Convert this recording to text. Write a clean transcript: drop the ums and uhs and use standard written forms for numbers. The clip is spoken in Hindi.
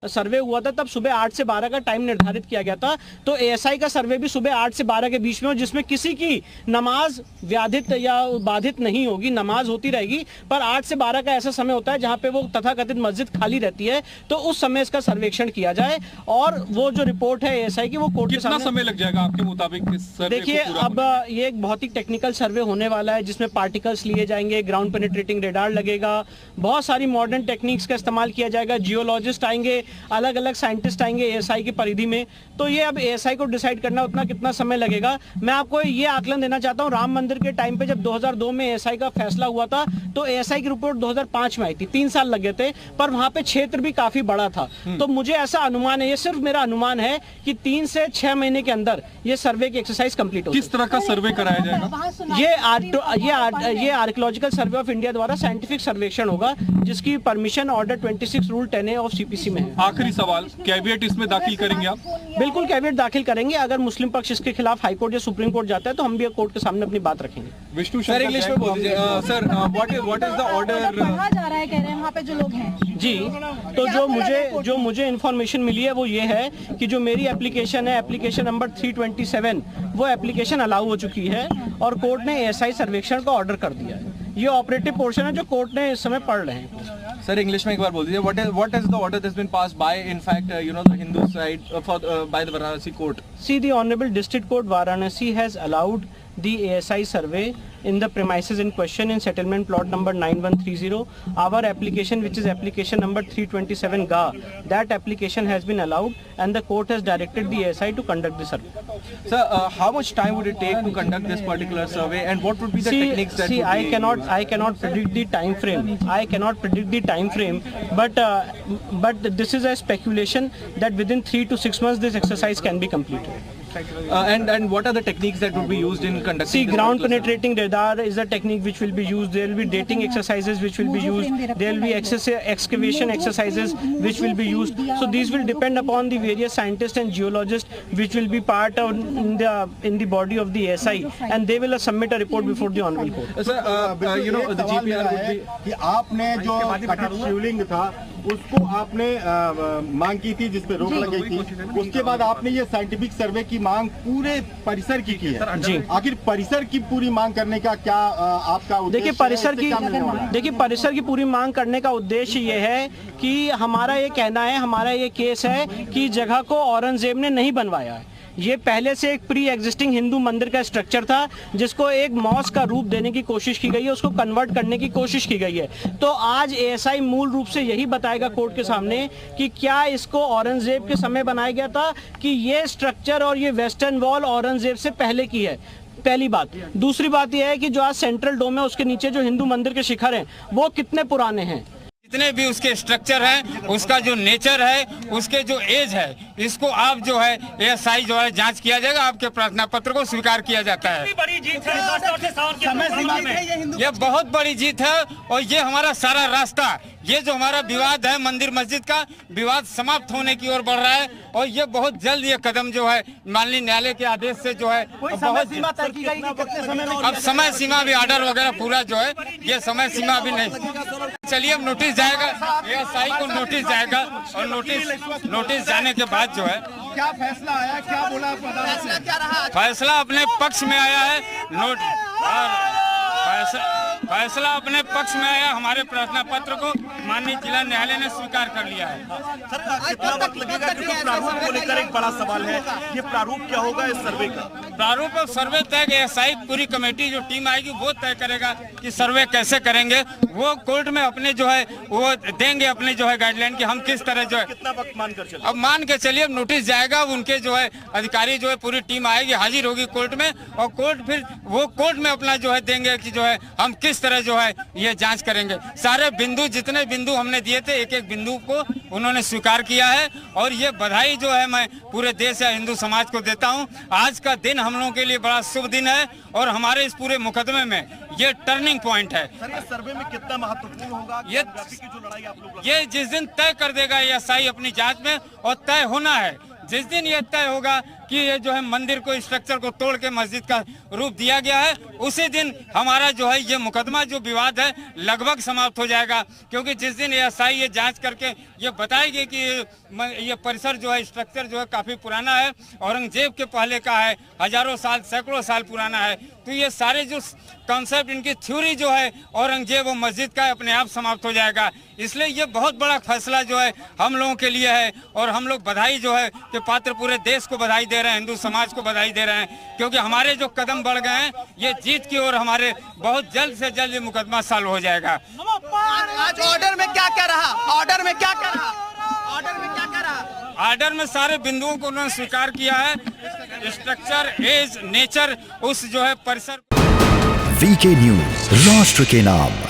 सर्वे हुआ था तब सुबह 8 से 12 का टाइम निर्धारित किया गया था। तो एएसआई का सर्वे भी सुबह 8 से 12 के बीच में हो, जिसमें किसी की नमाज व्याधित या बाधित नहीं होगी, नमाज होती रहेगी, पर 8 से 12 का ऐसा समय होता है जहां पे वो तथाकथित मस्जिद खाली रहती है, तो उस समय इसका सर्वेक्षण किया जाए और वो जो रिपोर्ट है एएसआई की वो कोर्ट के सामने। कितना समय लग जाएगा आपके मुताबिक? देखिए, अब ये एक बहुत ही टेक्निकल सर्वे होने वाला है जिसमें पार्टिकल्स लिए जाएंगे, ग्राउंड पेनिट्रेटिंग रेडार लगेगा, बहुत सारी मॉडर्न टेक्निक्स का इस्तेमाल किया जाएगा, जियोलॉजिस्ट आएंगे, अलग अलग साइंटिस्ट आएंगे एएसआई की परिधि में। तो ये अब एएसआई को डिसाइड करना उतना कितना समय लगेगा। मैं आपको ये आकलन देना चाहता हूँ, राम मंदिर के टाइम पे जब 2002 में एएसआई का फैसला हुआ था तो एएसआई की रिपोर्ट 2005 में आई थी, 3 साल लगे थे, पर वहां पे क्षेत्र भी काफी बड़ा था। तो मुझे ऐसा अनुमान है, ये सिर्फ मेरा अनुमान है कि 3 से 6 महीने के अंदर ये सर्वे की एक्सरसाइज कंप्लीट होगी। किस तरह का सर्वे कराया जाएगा? ये आर्कियोलॉजिकल सर्वे ऑफ इंडिया द्वारा साइंटिफिक सर्वेक्षण होगा, जिसकी permission order 26 rule 10A of CPC में है। आखिरी सवाल, कैविएट इसमें दाखिल करेंगे आप? बिल्कुल कैविएट दाखिल करेंगे। अगर मुस्लिम पक्ष इसके खिलाफ हाईकोर्ट या सुप्रीम कोर्ट जाता है तो हम भी कोर्ट के सामने अपनी बात रखेंगे। विष्णु सर, इंग्लिश में बोल दीजिए। Sir, what is the order? कहा जा रहा है, कह रहे हैं वहाँ पे जो लोग हैं जी, तो जो मुझे इन्फॉर्मेशन मिली है वो ये है कि जो मेरी एप्लीकेशन है, एप्लीकेशन नंबर 327, वो एप्लीकेशन अलाउ हो चुकी है और कोर्ट ने एएसआई सर्वेक्षण का ऑर्डर कर दिया है। ये ऑपरेटिव पोर्शन है जो कोर्ट ने इस समय पढ़ रहे हैं। सर, इंग्लिश में एक बार बोल दीजिए। What is the order that's been passed by in fact the Hindu side by the Varanasi court? See, the Honorable District Court Varanasi has allowed the ASI survey in the premises in question in settlement plot number 9130. Our application, which is application number 327 GA, that application has been allowed and the court has directed the ASI to conduct the survey. Sir, how much time would it take to conduct this particular survey, and what would be the techniques that would be... I cannot predict the time frame. I cannot predict the time frame, but this is a speculation that within 3 to 6 months this exercise can be completed. And what are the techniques that would be used in conducting? See, ground penetrating radar is a technique which will be used. There will be dating exercises which will be used. There will be excavation exercises which will be used. So these will depend upon the various scientists and geologists which will be part of in the body of the ASI, and they will submit a report before the honorable court. Sir, the GPR would be... कि आपने जो कथित शिवलिंग था उसको आपने मांग की थी, जिसपे रोक लगी थी, उसके बाद आपने ये साइंटिफिक सर्वे की मांग पूरे परिसर की है जी। आखिर परिसर की पूरी मांग करने का क्या आपका उद्देश्य? देखिए, परिसर की पूरी मांग करने का उद्देश्य ये है कि हमारा ये कहना है, हमारा ये केस है कि जगह को औरंगजेब ने नहीं बनवाया है। ये पहले से एक प्री एग्जिस्टिंग हिंदू मंदिर का स्ट्रक्चर था जिसको एक मॉस्क का रूप देने की कोशिश की गई है, उसको कन्वर्ट करने की कोशिश की गई है। तो आज एएसआई मूल रूप से यही बताएगा कोर्ट के सामने कि क्या इसको औरंगजेब के समय बनाया गया था कि ये स्ट्रक्चर और ये वेस्टर्न वॉल औरंगजेब से पहले की है। पहली बात। दूसरी बात यह है कि जो आज सेंट्रल डोम है उसके नीचे जो हिंदू मंदिर के शिखर हैं वो कितने पुराने हैं। जितने भी उसके स्ट्रक्चर है, उसका जो नेचर है, उसके जो एज है, इसको आप जो है एएसआई जो है जांच किया जाएगा। आपके प्रार्थना पत्र को स्वीकार किया जाता है। बड़ी जीत है, ये बहुत बड़ी जीत है और ये हमारा सारा रास्ता, ये जो हमारा विवाद है मंदिर मस्जिद का विवाद समाप्त होने की ओर बढ़ रहा है और ये बहुत जल्द ये कदम जो है माननीय न्यायालय के आदेश से जो है बहुत अब समय सीमा भी ऑर्डर वगैरह पूरा जो है ये समय सीमा अभी नहीं। चलिए, अब नोटिस जाएगा एएसआई को, नोटिस जाएगा और नोटिस जाने के बाद जो है क्या फैसला आया, क्या बोला फैसला अपने पक्ष में आया है। फैसला अपने पक्ष में आया। हमारे प्रार्थना पत्र को माननीय जिला न्यायालय ने स्वीकार कर लिया है। सर, कितना वक्त लगेगा? क्योंकि प्रारूप को लेकर एक बड़ा सवाल है, ये प्रारूप क्या होगा इस सर्वे का? प्रारूप और सर्वे तय एएसआई पूरी कमेटी जो टीम आएगी वो तय करेगा कि सर्वे कैसे करेंगे। वो कोर्ट में अपने जो है वो देंगे अपने जो है गाइडलाइन कि हम किस तरह जो है। कितना वक्त मान कर चलिए? अब मान के चलिए, अब नोटिस जाएगा, उनके जो है अधिकारी जो है पूरी टीम आएगी, हाजिर होगी कोर्ट में और कोर्ट फिर वो कोर्ट में अपना जो है देंगे कि जो है हम किस तरह जो है ये जांच करेंगे। सारे बिंदु, जितने बिंदु हमने दिए थे, एक एक बिंदु को उन्होंने स्वीकार किया है और ये बधाई जो है मैं पूरे देश या हिंदू समाज को देता हूँ। आज का दिन हम लोगों के लिए बड़ा शुभ दिन है और हमारे इस पूरे मुकदमे में ये टर्निंग पॉइंट है। सर, ये सर्वे में कितना महत्वपूर्ण होगा ये की जो लड़ाई आप लोग जिस दिन तय कर देगा एएसआई अपनी जांच में, और तय होना है जिस दिन ये तय होगा कि ये जो है मंदिर को, स्ट्रक्चर को तोड़ के मस्जिद का रूप दिया गया है, उसी दिन हमारा जो है ये मुकदमा, जो विवाद है, लगभग समाप्त हो जाएगा। क्योंकि जिस दिन एएसआई ये जांच करके ये बताएगी कि ये परिसर जो है, स्ट्रक्चर जो है काफी पुराना है, औरंगजेब के पहले का है, हजारों साल, सैकड़ों साल पुराना है, तो ये सारे जो कॉन्सेप्ट, इनकी थ्योरी जो है औरंगजेब और मस्जिद का, अपने आप समाप्त हो जाएगा। इसलिए ये बहुत बड़ा फैसला जो है हम लोगों के लिए है, और हम लोग बधाई जो है कि पात्र पूरे देश को बधाई दे रहे हैं, हिंदू समाज को बधाई दे रहे हैं, क्योंकि हमारे जो कदम बढ़ गए हैं ये जीत की ओर, हमारे बहुत जल्द से जल्द ये मुकदमा सॉल्व हो जाएगा। आज ऑर्डर में क्या क्या रहा? ऑर्डर में क्या क्या रहा? ऑर्डर में क्या क्या रहा? ऑर्डर में सारे बिंदुओं को उन्होंने स्वीकार किया है, स्ट्रक्चर, एज, नेचर, उस जो है परिसर। वीके न्यूज, राष्ट्र के नाम।